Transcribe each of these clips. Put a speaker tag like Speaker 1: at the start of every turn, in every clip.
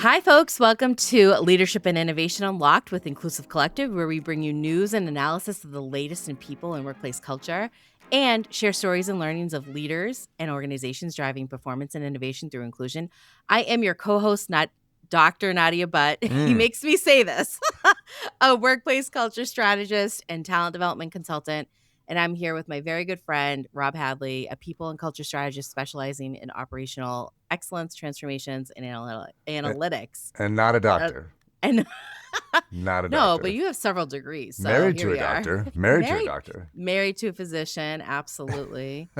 Speaker 1: Hi, folks. Welcome to Leadership and Innovation Unlocked with Inclusive Collective, where we bring you news and analysis of the latest in people and workplace culture and share stories and learnings of leaders and organizations driving performance and innovation through inclusion. I am your co-host, not Dr. Nadia, but he makes me say this, a workplace culture strategist and talent development consultant. And I'm here with my very good friend, Rob Hadley, a people and culture strategist specializing in operational excellence, transformations, and analytics.
Speaker 2: And not a doctor.
Speaker 1: And
Speaker 2: Not a
Speaker 1: no,
Speaker 2: doctor.
Speaker 1: but you have several degrees. So
Speaker 2: Married
Speaker 1: here
Speaker 2: to a
Speaker 1: we are.
Speaker 2: doctor. Married to a doctor.
Speaker 1: Married to a physician. Absolutely.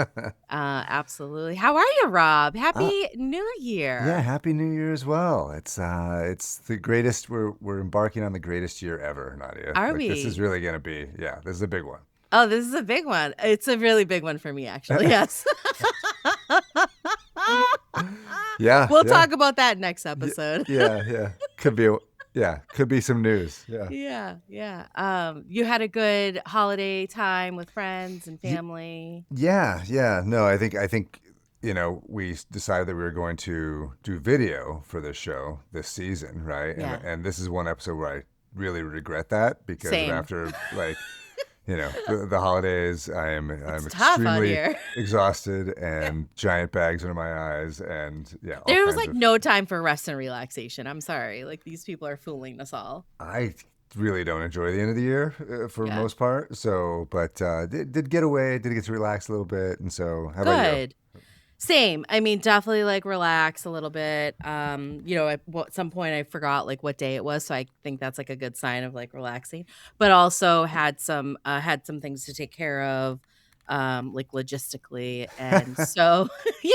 Speaker 1: Absolutely. How are you, Rob? Happy New Year.
Speaker 2: Yeah, Happy New Year as well. It's the greatest. We're embarking on the greatest year ever, Nadia.
Speaker 1: Are we?
Speaker 2: This is really gonna be. Yeah, this is a big one.
Speaker 1: Oh, this is a big one. It's a really big one for me, actually. Yes.
Speaker 2: Yeah.
Speaker 1: We'll talk about that next episode.
Speaker 2: Yeah. Could be some news.
Speaker 1: Yeah. You had a good holiday time with friends and family.
Speaker 2: Yeah. No, I think we decided that we were going to do video for this show this season, right?
Speaker 1: Yeah.
Speaker 2: And this is one episode where I really regret that because after the holidays, I'm extremely exhausted and giant bags under my eyes, and
Speaker 1: there was no time for rest and relaxation. I'm sorry, these people are fooling us all.
Speaker 2: I really don't enjoy the end of the year for the most part. So, but did get away, did get to relax a little bit, and so how about you?
Speaker 1: Same. I mean, definitely relax a little bit. At some point I forgot what day it was, so I think that's a good sign of relaxing. But also had some things to take care of, logistically, and so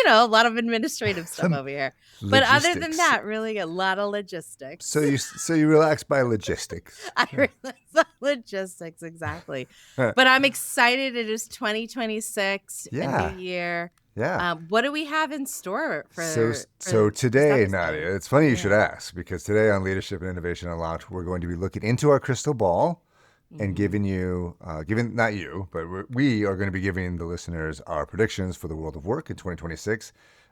Speaker 1: a lot of administrative stuff over here. But other than that, really a lot of logistics.
Speaker 2: So you relax by logistics.
Speaker 1: I relax by logistics, exactly. But I'm excited. It is 2026, a new year.
Speaker 2: Yeah.
Speaker 1: What do we have in store for
Speaker 2: So today, Nadia, it's funny you should ask, because today on Leadership and Innovation Unlocked, we're going to be looking into our crystal ball and giving you, not you, but we are going to be giving the listeners our predictions for the world of work in 2026.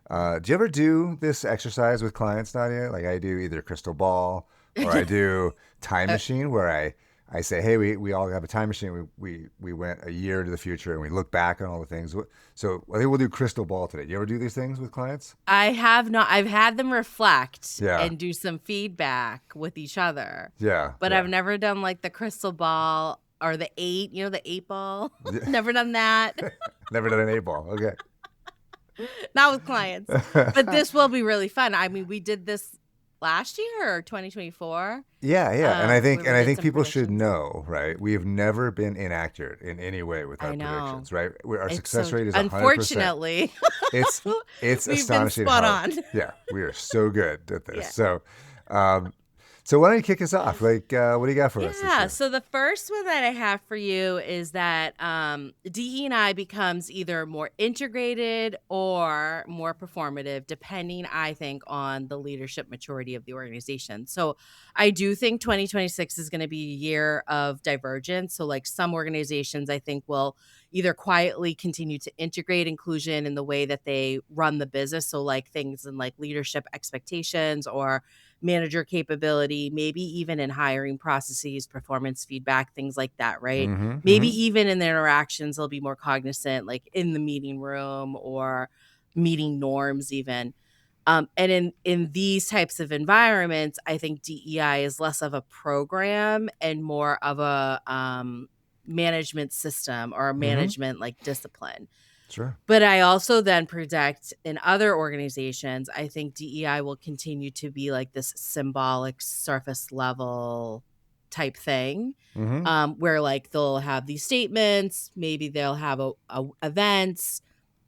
Speaker 2: Do you ever do this exercise with clients, Nadia? Like I do either crystal ball or I do time machine, where I say, hey, we all have a time machine. We went a year into the future and we look back on all the things. So I think we'll do crystal ball today. Do you ever do these things with clients?
Speaker 1: I have not. I've had them reflect and do some feedback with each other.
Speaker 2: Yeah.
Speaker 1: But I've never done the crystal ball or the 8, the 8 ball. Never done that.
Speaker 2: Never done an 8 ball. Okay.
Speaker 1: Not with clients. But this will be really fun. I mean, we did this last year or 2024.
Speaker 2: Yeah. And I think people should know, right? We have never been inaccurate in any way with our predictions, right? Our success rate is 100%.
Speaker 1: Unfortunately.
Speaker 2: It's astonishing.
Speaker 1: We've been spot on.
Speaker 2: Yeah, we are so good at this. Yeah. So why don't you kick us off? What do you got for us this year?
Speaker 1: Yeah, so the first one that I have for you is that DE&I becomes either more integrated or more performative, depending, I think, on the leadership maturity of the organization. So I do think 2026 is going to be a year of divergence. So some organizations, I think, will either quietly continue to integrate inclusion in the way that they run the business. So things in leadership expectations or manager capability, maybe even in hiring processes, performance feedback, things like that, right? Maybe even in their interactions, they'll be more cognizant, in the meeting room or meeting norms even. And in these types of environments, I think DEI is less of a program and more of a management system or a management discipline.
Speaker 2: Sure.
Speaker 1: But I also then project in other organizations, I think DEI will continue to be this symbolic surface level type thing, where they'll have these statements, maybe they'll have events.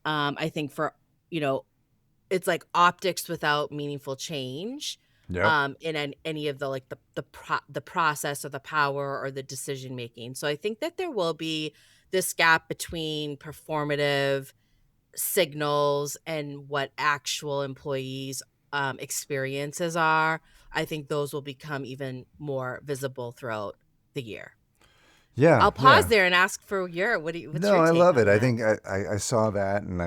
Speaker 1: I think for, it's optics without meaningful change.
Speaker 2: Yep.
Speaker 1: In any of the process or the power or the decision making. So I think that there will be this gap between performative signals and what actual employees' experiences are. I think those will become even more visible throughout the year.
Speaker 2: Yeah,
Speaker 1: I'll pause there and ask for what's your take
Speaker 2: I love it.
Speaker 1: on
Speaker 2: I
Speaker 1: that?
Speaker 2: think I saw that, and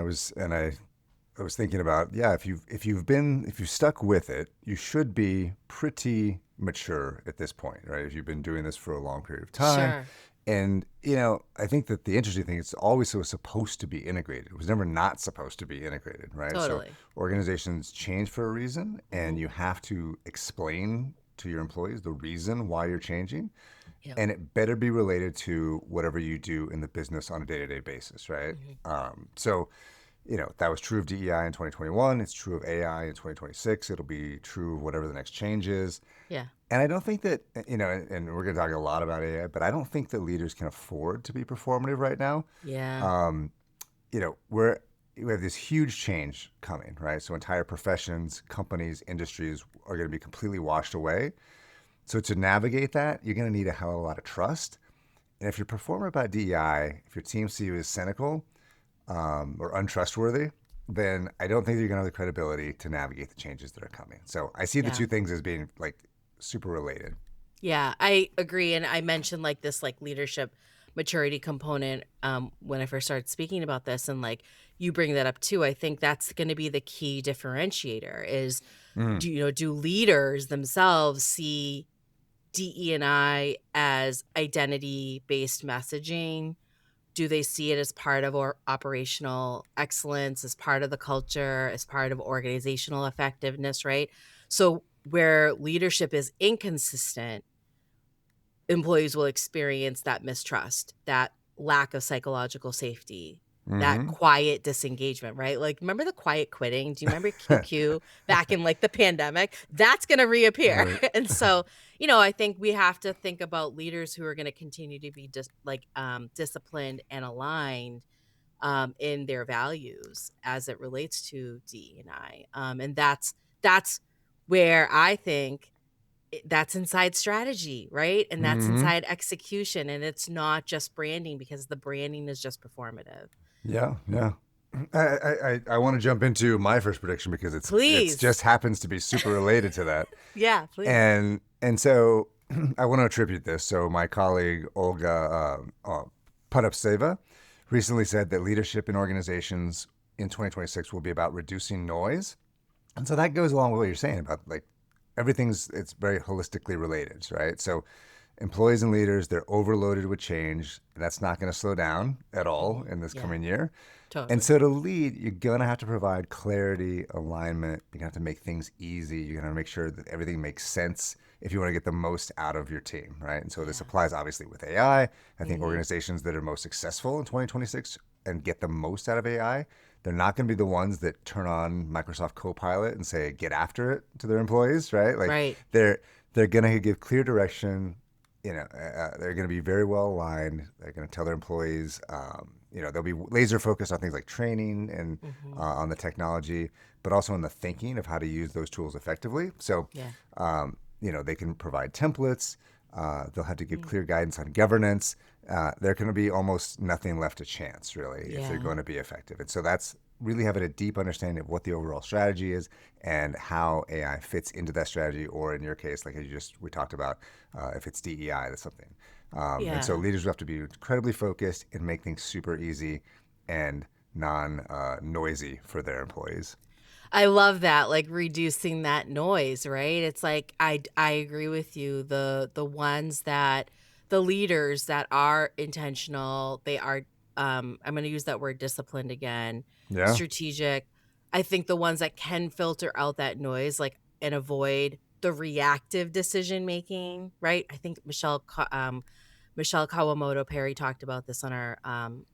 Speaker 2: I was thinking about, yeah, if you've stuck with it, you should be pretty mature at this point, right? If you've been doing this for a long period of time.
Speaker 1: Sure.
Speaker 2: And, I think that the interesting thing, it's always was supposed to be integrated. It was never not supposed to be integrated, right? So
Speaker 1: Totally.
Speaker 2: organizations change for a reason, and
Speaker 1: Mhm.
Speaker 2: you have to explain to your employees the reason why you're changing.
Speaker 1: Yep.
Speaker 2: And it better be related to whatever you do in the business on a day-to-day basis, right?
Speaker 1: Mhm.
Speaker 2: So that was true of DEI in 2021. It's true of AI in 2026. It'll be true of whatever the next change is.
Speaker 1: Yeah.
Speaker 2: And I don't think that, and we're going to talk a lot about AI, but I don't think that leaders can afford to be performative right now.
Speaker 1: Yeah.
Speaker 2: Um, we have this huge change coming, right? So entire professions, companies, industries are going to be completely washed away. So to navigate that, you're going to need a hell of a lot of trust. And if you're performing about DEI, if your team see you as cynical, or untrustworthy, then I don't think you're going to have the credibility to navigate the changes that are coming. So I see the
Speaker 1: Yeah.
Speaker 2: two things as being like super related.
Speaker 1: Yeah, I agree. And I mentioned like this like leadership maturity component when I first started speaking about this, and like you bring that up too. I think that's going to be the key differentiator is
Speaker 2: Mm.
Speaker 1: do leaders themselves see DE and I as identity based messaging? Do they see it as part of operational excellence, as part of the culture, as part of organizational effectiveness, right? So where leadership is inconsistent, employees will experience that mistrust, that lack of psychological safety, that
Speaker 2: Mm-hmm.
Speaker 1: quiet disengagement, right? Like, remember the quiet quitting? Do you remember QQ back in like the pandemic? That's going to reappear.
Speaker 2: Right.
Speaker 1: And so, I think we have to think about leaders who are going to continue to be disciplined and aligned in their values as it relates to D and I. And that's where I think that's inside strategy, right? And that's
Speaker 2: Mm-hmm.
Speaker 1: inside execution, and it's not just branding because the branding is just performative.
Speaker 2: Yeah, yeah. I want to jump into my first prediction because it's
Speaker 1: Please.
Speaker 2: just happens to be super related to that.
Speaker 1: Yeah, please.
Speaker 2: And so I want to attribute this. So my colleague Olga Padapseva recently said that leadership in organizations in 2026 will be about reducing noise. And so that goes along with what you're saying about like it's very holistically related, right? So employees and leaders, they're overloaded with change. That's not going to slow down at all
Speaker 1: Mhm.
Speaker 2: in this
Speaker 1: Yeah,
Speaker 2: coming year. And
Speaker 1: totally.
Speaker 2: so to lead, you're going to have to provide clarity, alignment. You're going to have to make things easy. You're going to make sure that everything makes sense if you want to get the most out of your team, right? And so this
Speaker 1: Yeah.
Speaker 2: applies obviously with AI. I think
Speaker 1: Mhm.
Speaker 2: organizations that are most successful in 2026 and get the most out of AI, they're not going to be the ones that turn on Microsoft Copilot and say get after it to their employees, right? Like
Speaker 1: Right.
Speaker 2: they're going to give clear direction. They're going to be very well aligned. They're going to tell their employees, they'll be laser focused on things like training and
Speaker 1: Mhm.
Speaker 2: on the technology, but also on the thinking of how to use those tools effectively. So,
Speaker 1: Yeah.
Speaker 2: they can provide templates. They'll have to give
Speaker 1: Mm.
Speaker 2: clear guidance on governance. There can be almost nothing left to chance, really, if they're
Speaker 1: Yeah.
Speaker 2: going to be effective. And so that's really having a deep understanding of what the overall strategy is and how AI fits into that strategy, or in your case, like we talked about, if it's DEI, that's something. And so
Speaker 1: Yeah.
Speaker 2: leaders will have to be incredibly focused and make things super easy and non noisy for their employees.
Speaker 1: I love that, like, reducing that noise, right? It's like, I agree with you. The leaders that are intentional, they are, I'm gonna use that word disciplined again,
Speaker 2: Yeah.
Speaker 1: strategic. I think the ones that can filter out that noise, like, and avoid the reactive decision making, right? I think Michelle Kawamoto Perry talked about this on our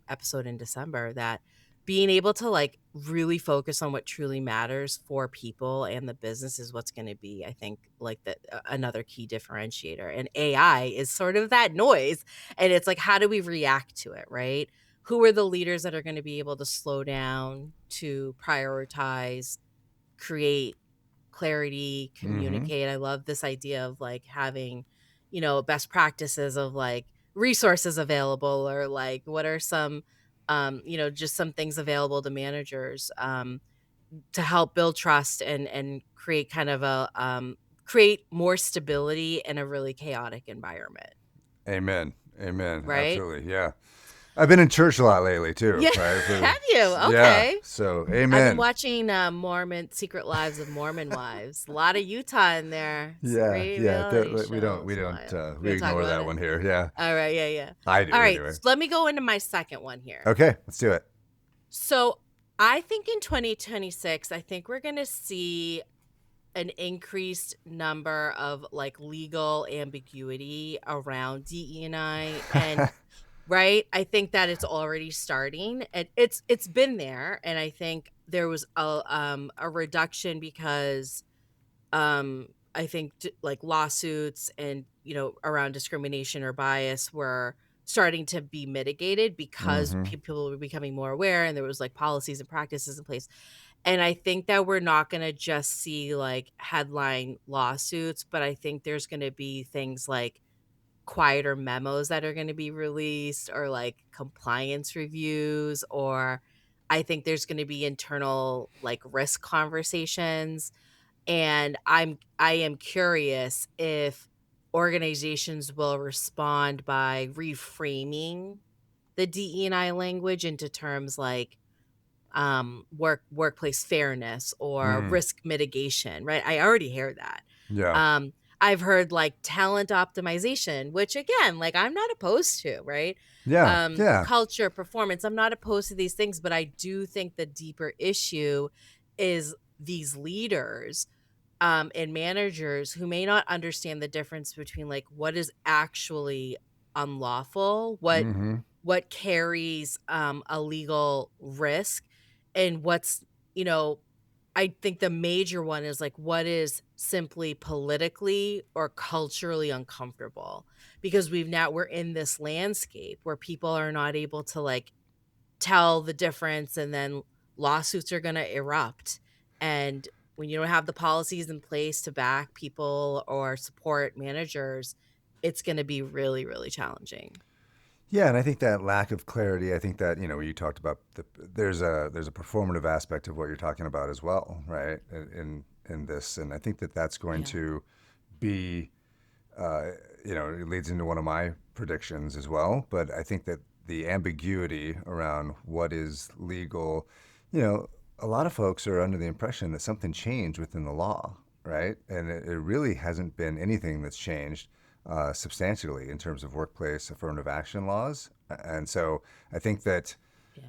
Speaker 1: episode in December, that being able to like really focus on what truly matters for people and the business is what's going to be, I think, like another key differentiator. And AI is sort of that noise. And it's like, how do we react to it, right? Who are the leaders that are going to be able to slow down, to prioritize, create clarity,
Speaker 2: Mm-hmm.
Speaker 1: communicate? I love this idea of like having, best practices of like resources available, or like what are some just some things available to managers to help build trust and create kind of create more stability in a really chaotic environment,
Speaker 2: Amen. Amen.
Speaker 1: right?
Speaker 2: Absolutely. Yeah. I've been in church a lot lately too,
Speaker 1: Yeah,
Speaker 2: right?
Speaker 1: have you?
Speaker 2: Yeah.
Speaker 1: Okay.
Speaker 2: So,
Speaker 1: I've been
Speaker 2: amen.
Speaker 1: watching Mormon Secret Lives of Mormon Wives. A lot of Utah in there. It's a
Speaker 2: Yeah,
Speaker 1: great
Speaker 2: yeah.
Speaker 1: reality
Speaker 2: We
Speaker 1: show.
Speaker 2: don't,
Speaker 1: It's wild. We
Speaker 2: we
Speaker 1: don't talk
Speaker 2: ignore
Speaker 1: about
Speaker 2: that
Speaker 1: it.
Speaker 2: one here. Yeah,
Speaker 1: All right, yeah, yeah.
Speaker 2: I
Speaker 1: All
Speaker 2: do
Speaker 1: right,
Speaker 2: anyway.
Speaker 1: so let me go into my second one here.
Speaker 2: Okay, let's do it.
Speaker 1: So I think in 2026, I think we're going to see an increased number of like legal ambiguity around DE&I and right? I think that it's already starting. And it's been there, and I think there was a reduction because I think like lawsuits and around discrimination or bias were starting to be mitigated because
Speaker 2: Mm-hmm.
Speaker 1: people were becoming more aware and there was like policies and practices in place. And I think that we're not going to just see like headline lawsuits, but I think there's going to be things like quieter memos that are going to be released or like compliance reviews, or I think there's going to be internal like risk conversations. And I am curious if organizations will respond by reframing the DE&I language into terms like workplace fairness or
Speaker 2: Mm.
Speaker 1: risk mitigation, right? I already hear that.
Speaker 2: Yeah,
Speaker 1: um I've heard like talent optimization, which again, like I'm not opposed to, right?
Speaker 2: yeah, yeah.
Speaker 1: Culture, performance, I'm not opposed to these things, but I do think the deeper issue is these leaders and managers who may not understand the difference between like what is actually unlawful,
Speaker 2: Mm-hmm.
Speaker 1: what carries a legal risk, and what's, you know, I think the major one is like what is simply politically or culturally uncomfortable, because we're in this landscape where people are not able to like tell the difference, and then lawsuits are going to erupt. And when you don't have the policies in place to back people or support managers, it's going to be really, really challenging.
Speaker 2: Yeah, and I think that lack of clarity. I think that you talked about there's a performative aspect of what you're talking about as well, right? In this, and I think that that's going
Speaker 1: Yeah.
Speaker 2: to be uh, it leads into one of my predictions as well. But I think that the ambiguity around what is legal, you know, a lot of folks are under the impression that something changed within the law, right? And it really hasn't been anything that's changed substantially in terms of workplace affirmative action laws. And so I think that,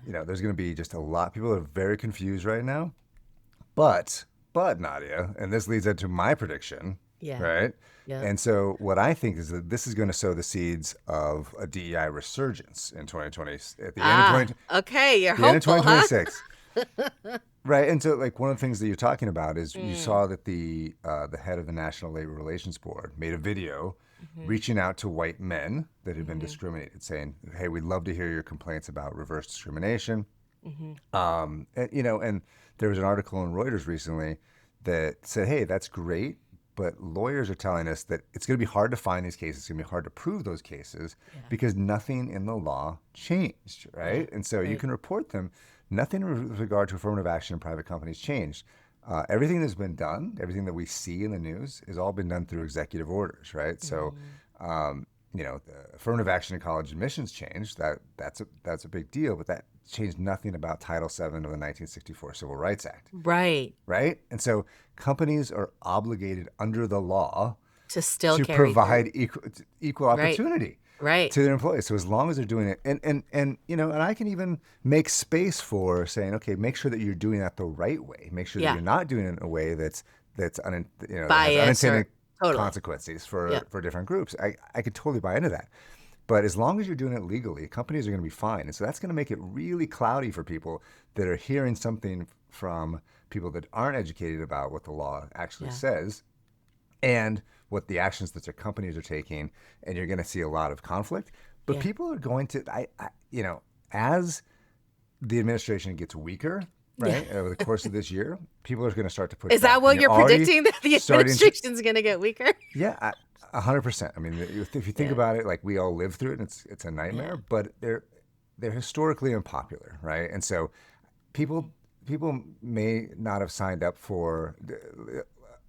Speaker 1: Yeah.
Speaker 2: there's going to be just a lot. People are very confused right now. But, Nadia, and this leads into my prediction,
Speaker 1: Yeah.
Speaker 2: right?
Speaker 1: Yeah.
Speaker 2: And so what I think is that this is going to sow the seeds of a DEI resurgence in 2020 at the end of
Speaker 1: Ah, okay. You're
Speaker 2: the end of
Speaker 1: hopeful, huh?
Speaker 2: 2026. Right. And so like one of the things that you're talking about is you
Speaker 1: Mm.
Speaker 2: saw that the head of the National Labor Relations Board made a video
Speaker 1: Hmm.
Speaker 2: reaching out to white men that had been
Speaker 1: Hmm.
Speaker 2: discriminated, saying, "Hey, we'd love to hear your complaints about reverse discrimination."
Speaker 1: Hmm.
Speaker 2: And there was an article in Reuters recently that said, "Hey, that's great, but lawyers are telling us that it's going to be hard to find these cases. It's going to be hard to prove those cases
Speaker 1: Yeah.
Speaker 2: because nothing in the law changed,
Speaker 1: Yeah.
Speaker 2: right? And so you
Speaker 1: Right.
Speaker 2: can report them. Nothing with regard to affirmative action in private companies changed. Everything that's been done, everything that we see in the news, has all been done through executive orders, right? So."
Speaker 1: Hmm.
Speaker 2: The affirmative action in college admissions changed. That's a big deal, but that changed nothing about Title VII of the 1964 Civil Rights Act,
Speaker 1: Right.
Speaker 2: right? And so companies are obligated under the law
Speaker 1: To still
Speaker 2: to
Speaker 1: carry through.
Speaker 2: provide equal
Speaker 1: Right.
Speaker 2: opportunity
Speaker 1: Right.
Speaker 2: to their employees. So as long as they're doing it, and I can even make space for saying, okay, make sure that you're doing that the right way. Make sure that
Speaker 1: Yeah.
Speaker 2: you're not doing it in a way that has
Speaker 1: Bias or
Speaker 2: unintended
Speaker 1: totally.
Speaker 2: consequences
Speaker 1: Yeah.
Speaker 2: for different groups. I could totally buy into that. But as long as you're doing it legally, companies are going to be fine. And so that's going to make it really cloudy for people that are hearing something from people that aren't educated about what the law actually
Speaker 1: Yeah.
Speaker 2: says and what the actions that their companies are taking. And you're going to see a lot of conflict. But
Speaker 1: Yeah.
Speaker 2: people are going to, as the administration gets weaker,
Speaker 1: Yeah.
Speaker 2: right, over the course of this year, people are going to start to push
Speaker 1: Is that
Speaker 2: back. And
Speaker 1: what
Speaker 2: you're
Speaker 1: you're
Speaker 2: already
Speaker 1: predicting, that the
Speaker 2: starting to,
Speaker 1: administration's gonna get weaker?
Speaker 2: yeah, 100%. I mean, if you think
Speaker 1: Yeah.
Speaker 2: about it, like we all live through it, and it's a
Speaker 1: Yeah.
Speaker 2: nightmare. But they're historically unpopular, right? And so people
Speaker 1: Mhm.
Speaker 2: people may not have signed up for,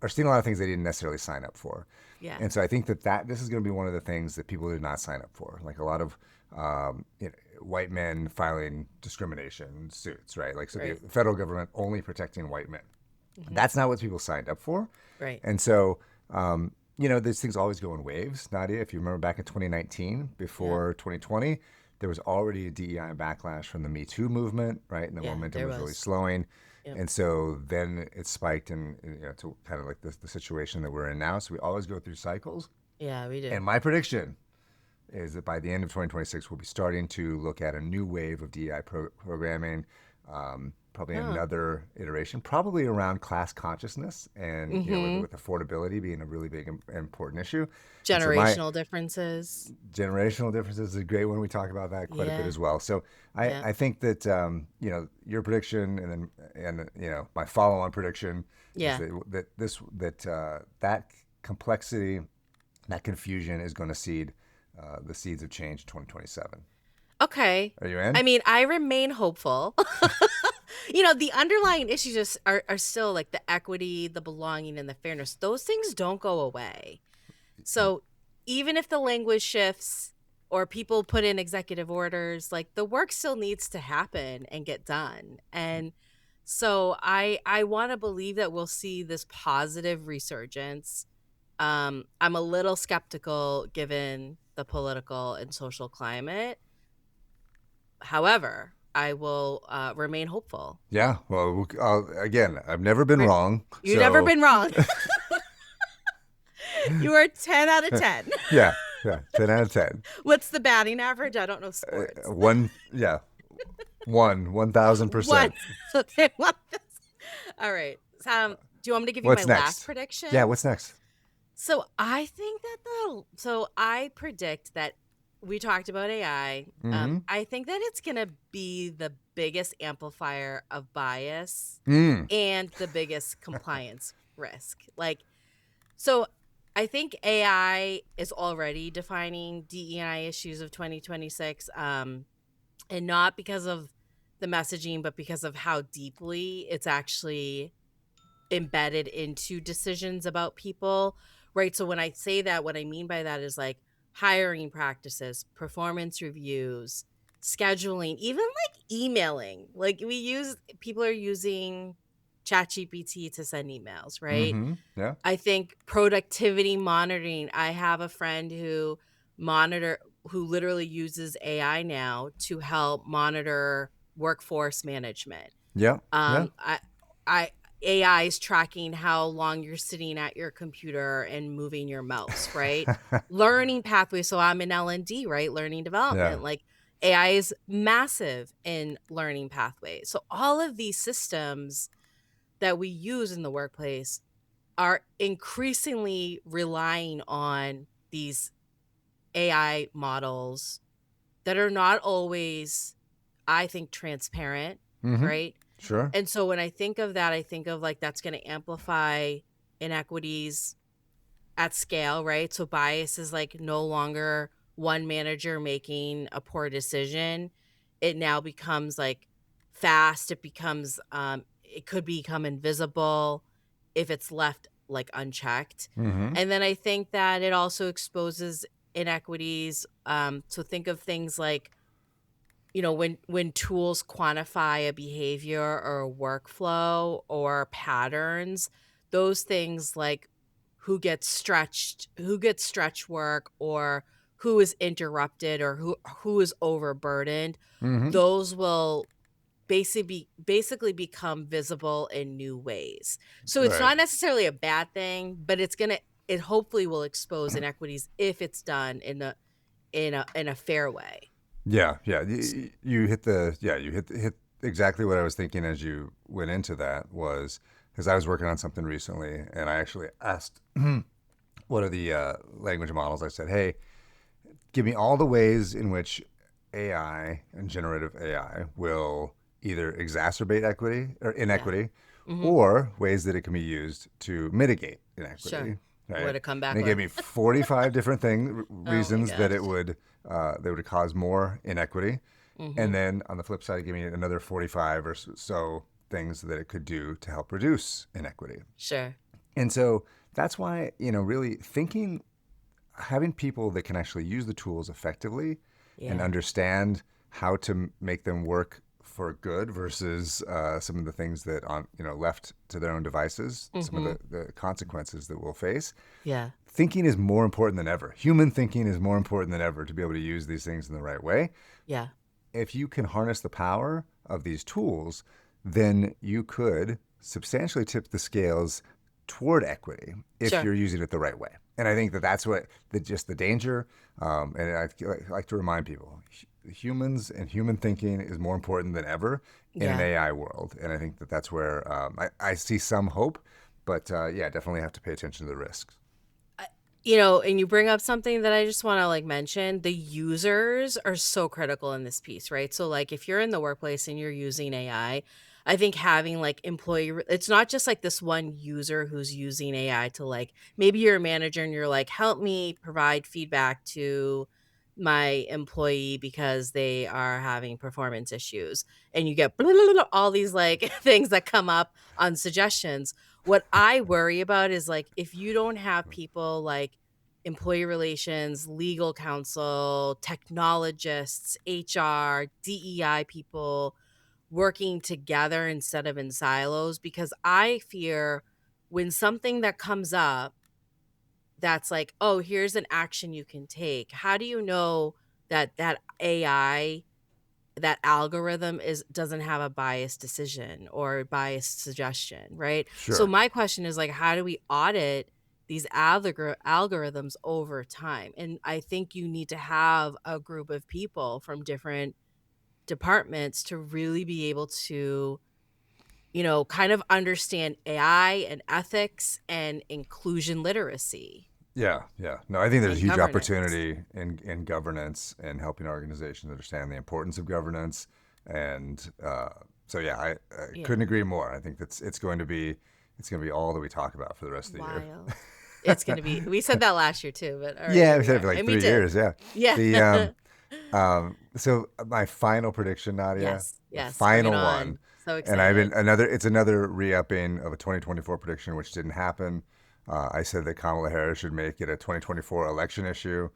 Speaker 2: are seeing a lot of things they didn't necessarily sign up for.
Speaker 1: Yeah.
Speaker 2: And so I think that this is going to be one of the things that people did not sign up for. Like a lot of white men filing discrimination suits, right? Like, so the
Speaker 1: Right.
Speaker 2: federal government only protecting white men.
Speaker 1: Hmm.
Speaker 2: That's not what people signed up for.
Speaker 1: Right.
Speaker 2: And so, these things always go in waves. Nadia, if you remember back in 2019,
Speaker 1: Yeah.
Speaker 2: before 2020, there was already a DEI backlash from the Me Too movement, right? And the
Speaker 1: Yeah.
Speaker 2: momentum
Speaker 1: There
Speaker 2: was really
Speaker 1: was.
Speaker 2: slowing.
Speaker 1: Yep.
Speaker 2: And so then it spiked to kind of like the situation that we're in now. So we always go through cycles.
Speaker 1: Yeah, we do.
Speaker 2: And my prediction is that by the end of 2026, we'll be starting to look at a new wave of DEI programming, probably
Speaker 1: Oh.
Speaker 2: another iteration, probably around class consciousness and,
Speaker 1: Hmm.
Speaker 2: with affordability being a really big, important issue. And so my
Speaker 1: Generational differences.
Speaker 2: generational differences is a great one. We talk about that quite a bit
Speaker 1: Yeah.
Speaker 2: as well. So
Speaker 1: Yeah.
Speaker 2: I think that, your prediction my follow-on prediction is
Speaker 1: Yeah.
Speaker 2: that complexity, that confusion is going to seed the seeds of change in 2027.
Speaker 1: Okay.
Speaker 2: Are you in?
Speaker 1: I mean, I remain hopeful. The underlying issues are still like the equity, the belonging, and the fairness. Those things don't go away. So even if the language shifts or people put in executive orders, like the work still needs to happen and get done. And so I want to believe that we'll see this positive resurgence. I'm a little skeptical given the political and social climate. However, I will remain hopeful.
Speaker 2: Yeah. Well, again, I've never been
Speaker 1: Right.
Speaker 2: wrong.
Speaker 1: You've never
Speaker 2: So,
Speaker 1: been wrong. You are 10 out of 10.
Speaker 2: yeah, yeah, 10 out of 10.
Speaker 1: What's the batting average? I don't know sports.
Speaker 2: Yeah, 1,000%.
Speaker 1: One. Okay, one. All right. Do you want me to give you my
Speaker 2: What's
Speaker 1: last
Speaker 2: next? Yeah,
Speaker 1: prediction?
Speaker 2: what's next?
Speaker 1: So I think that I predict that we talked about AI.
Speaker 2: Mm-hmm.
Speaker 1: I think that it's gonna be the biggest amplifier of bias
Speaker 2: Mm.
Speaker 1: and the biggest compliance risk. So I think AI is already defining DE&I issues of 2026, and not because of the messaging, but because of how deeply it's actually embedded into decisions about people, right? So when I say that, what I mean by that is like hiring practices, performance reviews, scheduling, even like emailing. Like people are using ChatGPT to send emails, right?
Speaker 2: Mm-hmm. Yeah.
Speaker 1: I think productivity monitoring. I have a friend who literally uses AI now to help monitor workforce management.
Speaker 2: Yeah. Yeah.
Speaker 1: Um, I, I AI is tracking how long you're sitting at your computer and moving your mouse, right? Learning pathways. So I'm in L&D, right? Learning
Speaker 2: Yeah.
Speaker 1: development. Like AI is massive in learning pathways. So all of these systems that we use in the workplace are increasingly relying on these AI models that are not always, I think, transparent,
Speaker 2: Mm-hmm.
Speaker 1: right?
Speaker 2: Sure.
Speaker 1: And so when I think of that, I think of like that's going to amplify inequities at scale, right? So bias is like no longer one manager making a poor decision. It now becomes like fast. It could become invisible if it's left like unchecked.
Speaker 2: Mm-hmm.
Speaker 1: And then I think that it also exposes inequities. So think of things like, when tools quantify a behavior or a workflow or patterns, those things like who gets stretch work, or who is interrupted, or who is overburdened,
Speaker 2: Mm-hmm.
Speaker 1: those will basically become visible in new ways. So it's
Speaker 2: Right.
Speaker 1: not necessarily a bad thing, but it hopefully will expose inequities if it's done in a fair way.
Speaker 2: Yeah, yeah. You hit exactly what I was thinking as you went into that, was because I was working on something recently and I actually asked what are the language models. I said, hey, give me all the ways in which AI and generative AI will either exacerbate equity or
Speaker 1: Yeah.
Speaker 2: inequity,
Speaker 1: Mhm.
Speaker 2: or ways that it can be used to mitigate
Speaker 1: Sure.
Speaker 2: inequity.
Speaker 1: What
Speaker 2: Right?
Speaker 1: to come
Speaker 2: And
Speaker 1: back
Speaker 2: it gave
Speaker 1: with.
Speaker 2: me 45 different
Speaker 1: Oh my
Speaker 2: reasons
Speaker 1: gosh.
Speaker 2: that would cause more inequity. And
Speaker 1: Mhm.
Speaker 2: then on the flip side, it gave me another 45 or so things that it could do to help reduce inequity.
Speaker 1: Sure.
Speaker 2: And so that's why, really having people that can actually use the tools effectively and
Speaker 1: Yeah.
Speaker 2: understand how to make them work for good versus some of the things that on left to their own devices, some of
Speaker 1: Mhm.
Speaker 2: the consequences that we'll face.
Speaker 1: Yeah.
Speaker 2: Thinking is more important than ever. Human thinking is more important than ever to be able to use these things in the right way.
Speaker 1: Yeah.
Speaker 2: If you can harness the power of these tools, then you could substantially tip the scales toward equity if
Speaker 1: Sure.
Speaker 2: you're using it the right way. And I think that that's what just the danger. And I like to remind people, humans and human thinking is more important than ever in an
Speaker 1: Yeah.
Speaker 2: AI world. And I think that that's where I see some hope, but yeah, definitely have to pay attention to the risks.
Speaker 1: I and you bring up something that I just wanna, like, mention. The users are so critical in this piece, right? So, like, if you're in the workplace and you're using I think having, like, employee re it's not just, like, this one user who's using AI to, like maybe you're a manager and you're like, "Help me provide feedback to my employee because they are having performance issues," and you get all these, like, things that come up on suggestions. What I worry about is, like, if you don't have people like employee relations, legal counsel, technologists, HR, DEI people working together instead of in silos, because I fear when something that comes up that's like, "Oh, here's an action you can take." How do you know that that AI that algorithm is doesn't have a biased decision or biased suggestion, right? So
Speaker 2: Sure.
Speaker 1: my question is like, how do we audit these algorithms over time? And I think you need to have a group of people from different departments to really be able to, kind of understand AI and ethics and inclusion literacy
Speaker 2: Yeah, yeah. No, I think there's a
Speaker 1: and
Speaker 2: huge
Speaker 1: governance.
Speaker 2: opportunity in governance and helping organizations understand the importance of governance. And so, yeah, I couldn't
Speaker 1: Yeah.
Speaker 2: agree more. I think that's it's going to be all that we talk about for the rest of the year.
Speaker 1: Wild. It's gonna be we said that last year too, but all right,
Speaker 2: Yeah,
Speaker 1: here
Speaker 2: we
Speaker 1: we
Speaker 2: said it
Speaker 1: are,
Speaker 2: for like
Speaker 1: and we
Speaker 2: 3 years.
Speaker 1: did.
Speaker 2: Yeah.
Speaker 1: Yeah.
Speaker 2: The so my final prediction, Nadia,
Speaker 1: Yes,
Speaker 2: the
Speaker 1: yes, bring it
Speaker 2: final one,
Speaker 1: on. So
Speaker 2: and I've been
Speaker 1: excited.
Speaker 2: it's another re-upping of a 2024 prediction, which didn't happen. I said that Kamala Harris should make it a 2024 election issue.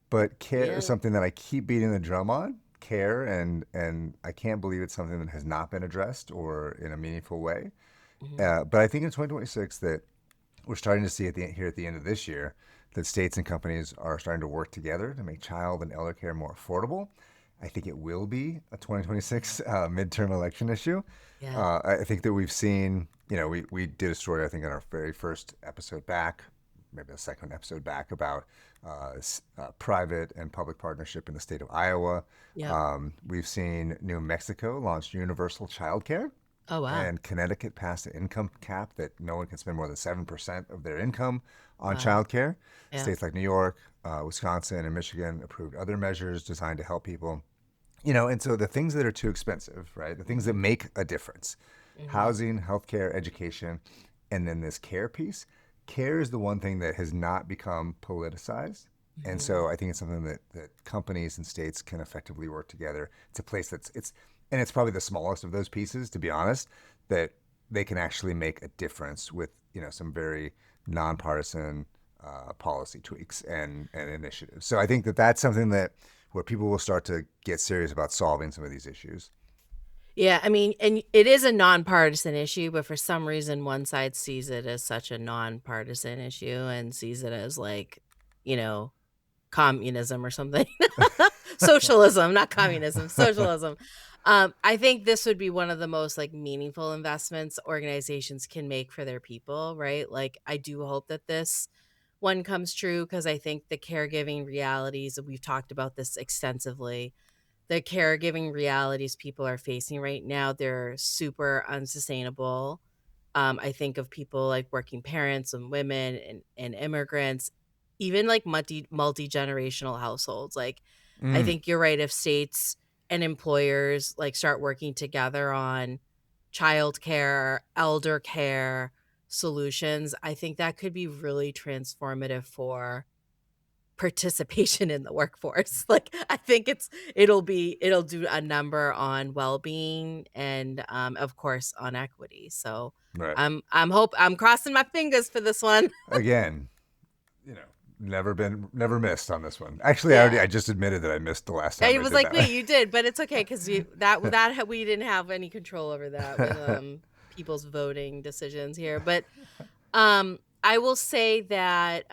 Speaker 2: But care is
Speaker 1: Yeah.
Speaker 2: something that I keep beating the drum on. Care and I can't believe it's something that has not been addressed or in a meaningful way.
Speaker 1: Mhm,
Speaker 2: But I think in 2026 that we're starting to see here at the end of this year that states and companies are starting to work together to make child and elder care more affordable. I think it will be a 2026 midterm election issue.
Speaker 1: yeah.
Speaker 2: I think that we've seen, we did a story, I think, on our very first episode back, maybe the second episode back, about private and public partnership in the state of Iowa.
Speaker 1: Yep.
Speaker 2: We've seen New Mexico launch universal childcare,
Speaker 1: Oh, wow.
Speaker 2: and Connecticut passed an income cap that no one can spend more than 7% of their income on
Speaker 1: Wow.
Speaker 2: childcare.
Speaker 1: Yeah.
Speaker 2: States like New York, Wisconsin, and Michigan approved other measures designed to help people. And so the things that are too expensive, right? The things that
Speaker 1: Mhm,
Speaker 2: make a difference:
Speaker 1: mhm,
Speaker 2: housing, healthcare, education, and then this care piece. Care is the one thing that has not become politicized. And
Speaker 1: mhm.
Speaker 2: so I think it's something that companies and states can effectively work together. It's a place and it's probably the smallest of those pieces, to be honest, that they can actually make a difference with, some very nonpartisan policy tweaks and initiatives. So I think that that's something that where people will start to get serious about solving some of these issues.
Speaker 1: Yeah, I mean, and it is a nonpartisan issue, but for some reason, one side sees it as such a nonpartisan issue and sees it as like, you know, communism or something. Socialism, not communism, socialism. I think this would be one of the most like meaningful investments organizations can make for their people, right? Like I do hope that this one comes true because I think the caregiving realities, and we've talked about this extensively, the caregiving realities people are facing right now, they're super unsustainable. I think of people like working parents and women and immigrants, even like multi-generational households. Like, I
Speaker 2: Mm.
Speaker 1: think you're right. If states and employers like start working together on childcare, elder care solutions, I think that could be really transformative for participation in the workforce. Like, I think it'll do a number on well-being and, of course, on equity. So,
Speaker 2: Right.
Speaker 1: I'm crossing my fingers for this one.
Speaker 2: Again, you know, never missed on this one. Actually,
Speaker 1: Yeah.
Speaker 2: I just admitted that I missed the last time
Speaker 1: I
Speaker 2: I
Speaker 1: was
Speaker 2: did
Speaker 1: like, wait,
Speaker 2: that.
Speaker 1: you did, but it's okay because we didn't have any control over that with people's voting decisions here. But I will say that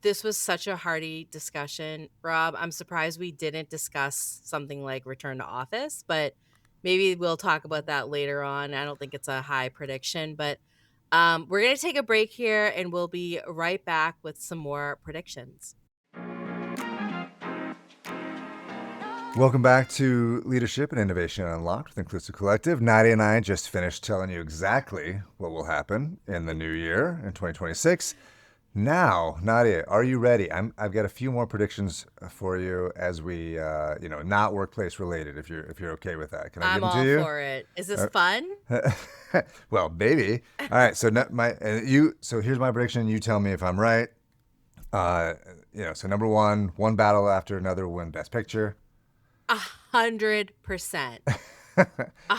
Speaker 1: this was such a hearty discussion, Rob. I'm surprised we didn't discuss something like return to office, but maybe we'll talk about that later on. I don't think it's a high prediction, but we're gonna take a break here, and we'll be right back with some more predictions.
Speaker 2: Welcome back to Leadership and Innovation Unlocked with Inclusive Collective. Nadia and I just finished telling you exactly what will happen in the new year in 2026. Now, Nadia, are you ready? I've got a few more predictions for you as we, not workplace related. If you're okay with that, can I give
Speaker 1: I'm
Speaker 2: them to
Speaker 1: all
Speaker 2: you?
Speaker 1: for it. Is this fun?
Speaker 2: Well, baby. All right. So So here's my prediction. You tell me if I'm right. So number one battle after another will win Best Picture.
Speaker 1: 100%.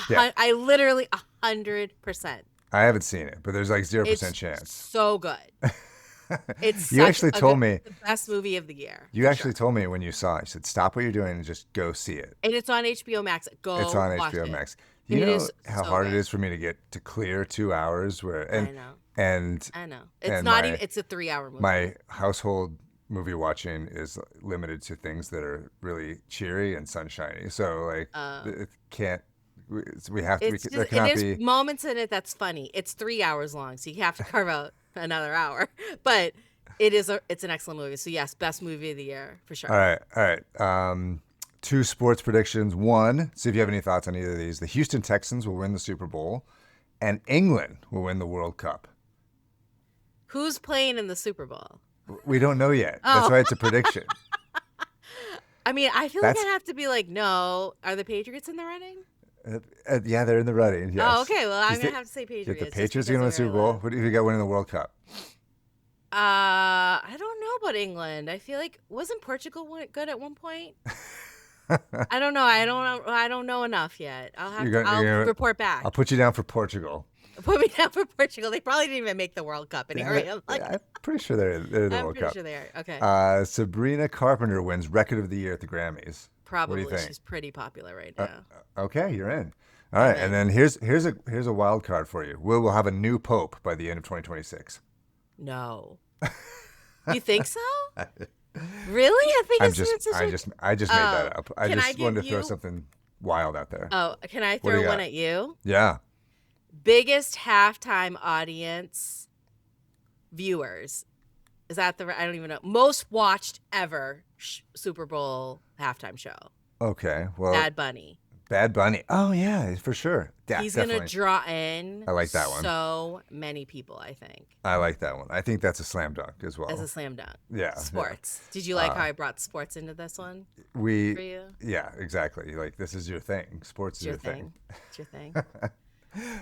Speaker 2: Yeah,
Speaker 1: I literally 100%.
Speaker 2: I haven't seen it, but there's like 0%
Speaker 1: It's
Speaker 2: chance.
Speaker 1: so good. It's
Speaker 2: You
Speaker 1: such
Speaker 2: actually
Speaker 1: a
Speaker 2: told
Speaker 1: good,
Speaker 2: me.
Speaker 1: the best movie of the year.
Speaker 2: You
Speaker 1: For
Speaker 2: actually
Speaker 1: sure.
Speaker 2: told me when you saw it. You said, "Stop what you're doing and just go see it."
Speaker 1: And it's on HBO Max.
Speaker 2: It's
Speaker 1: Go
Speaker 2: on
Speaker 1: watch
Speaker 2: HBO
Speaker 1: it.
Speaker 2: Max. You
Speaker 1: It
Speaker 2: know
Speaker 1: is
Speaker 2: how
Speaker 1: so
Speaker 2: hard it
Speaker 1: good.
Speaker 2: is for me to get to clear 2 hours where
Speaker 1: I know.
Speaker 2: and
Speaker 1: I know. It's
Speaker 2: and
Speaker 1: not even.
Speaker 2: my
Speaker 1: It's a 3-hour movie.
Speaker 2: my household movie watching is limited to things that are really cheery and sunshiny. So like
Speaker 1: Um,
Speaker 2: it can't. We have to.
Speaker 1: it's
Speaker 2: There
Speaker 1: just. And
Speaker 2: cannot
Speaker 1: there's
Speaker 2: be.
Speaker 1: moments in it that's funny. It's 3 hours long, so you have to carve out another hour. But it's an excellent movie. So yes, best movie of the year for
Speaker 2: All
Speaker 1: sure.
Speaker 2: right, all right. Two sports predictions. One, see if you have any thoughts on either of these. The Houston Texans will win the Super Bowl, and England will win the World Cup.
Speaker 1: Who's playing in the Super Bowl?
Speaker 2: We don't know yet. That's
Speaker 1: Oh,
Speaker 2: why it's a prediction.
Speaker 1: I mean, I feel like
Speaker 2: That's
Speaker 1: I'd have to be like, no. Are the Patriots in the running?
Speaker 2: yeah, they're in the running.
Speaker 1: Oh,
Speaker 2: Yes.
Speaker 1: okay. Well,
Speaker 2: You
Speaker 1: I'm gonna
Speaker 2: think,
Speaker 1: have to say
Speaker 2: you think the
Speaker 1: Patriots just
Speaker 2: Patriots are
Speaker 1: because
Speaker 2: going to win
Speaker 1: they're
Speaker 2: the Super
Speaker 1: very
Speaker 2: Bowl?
Speaker 1: low.
Speaker 2: Who do you got winning the World Cup?
Speaker 1: I don't know about England. I feel like wasn't Portugal good at one point? I don't know. I don't know enough yet. I'll
Speaker 2: You're gonna,
Speaker 1: report
Speaker 2: I'll
Speaker 1: back.
Speaker 2: put you down for Portugal.
Speaker 1: Put me down for Portugal. They probably didn't even make the World Cup, and here I am. Like,
Speaker 2: I'm pretty sure they're in the
Speaker 1: I'm
Speaker 2: World
Speaker 1: pretty
Speaker 2: Cup.
Speaker 1: sure they are. Okay,
Speaker 2: Sabrina Carpenter wins Record of the Year at the Grammys. What do you
Speaker 1: probably
Speaker 2: think?
Speaker 1: she's pretty popular right now.
Speaker 2: Okay, you're in. All
Speaker 1: I'm
Speaker 2: right, and
Speaker 1: in.
Speaker 2: then here's a wild card for you. We'll have a new pope by the end of 2026.
Speaker 1: No, you think so? Really? I think
Speaker 2: I'm
Speaker 1: it's
Speaker 2: just
Speaker 1: such a.
Speaker 2: I just made that
Speaker 1: Oh,
Speaker 2: up. I
Speaker 1: can I
Speaker 2: just wanted
Speaker 1: give
Speaker 2: to throw
Speaker 1: you?
Speaker 2: something wild out there.
Speaker 1: Oh, can I
Speaker 2: What do
Speaker 1: throw
Speaker 2: you
Speaker 1: one
Speaker 2: got?
Speaker 1: at you?
Speaker 2: Yeah.
Speaker 1: Biggest halftime audience viewers. Is that I don't even know. Most watched ever Super Bowl halftime show.
Speaker 2: Okay. Well,
Speaker 1: Bad Bunny.
Speaker 2: Bad Bunny. Oh yeah, for sure. Yeah,
Speaker 1: He's gonna
Speaker 2: definitely.
Speaker 1: draw in
Speaker 2: I like that one.
Speaker 1: so many people, I think,
Speaker 2: I like that one. I think that's a slam dunk as
Speaker 1: as a
Speaker 2: well.
Speaker 1: slam dunk.
Speaker 2: Yeah, yeah.
Speaker 1: Sports. Did you like how I brought sports into this one
Speaker 2: We
Speaker 1: for you?
Speaker 2: yeah, exactly. Like this is your thing. Sports
Speaker 1: It's
Speaker 2: is
Speaker 1: your
Speaker 2: your thing.
Speaker 1: thing. It's your thing.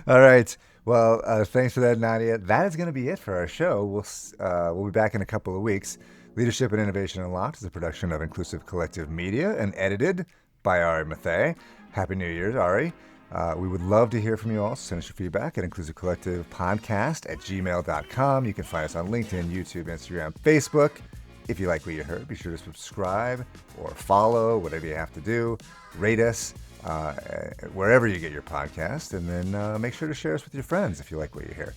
Speaker 2: All right. Well, thanks for that, Nadia. That is going to be it for our show. We'll be back in a couple of weeks. Leadership and Innovation Unlocked is a production of Inclusive Collective Media and edited by Ari Mathey. Happy New Year's, Ari. We would love to hear from you all. Send us your feedback at inclusivecollectivepodcast@gmail.com. You can find us on LinkedIn, YouTube, Instagram, Facebook. If you like what you heard, be sure to subscribe or follow, whatever you have to do. Rate us wherever you get your podcast, and then make sure to share us with your friends if you like what you hear.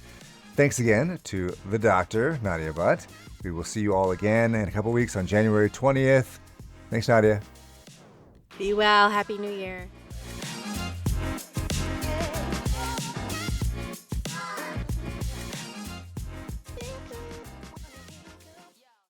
Speaker 2: Thanks again to the doctor, Nadia Butt. We will see you all again in a couple weeks on January 20th. Thanks, Nadia.
Speaker 1: Be well. Happy New Year.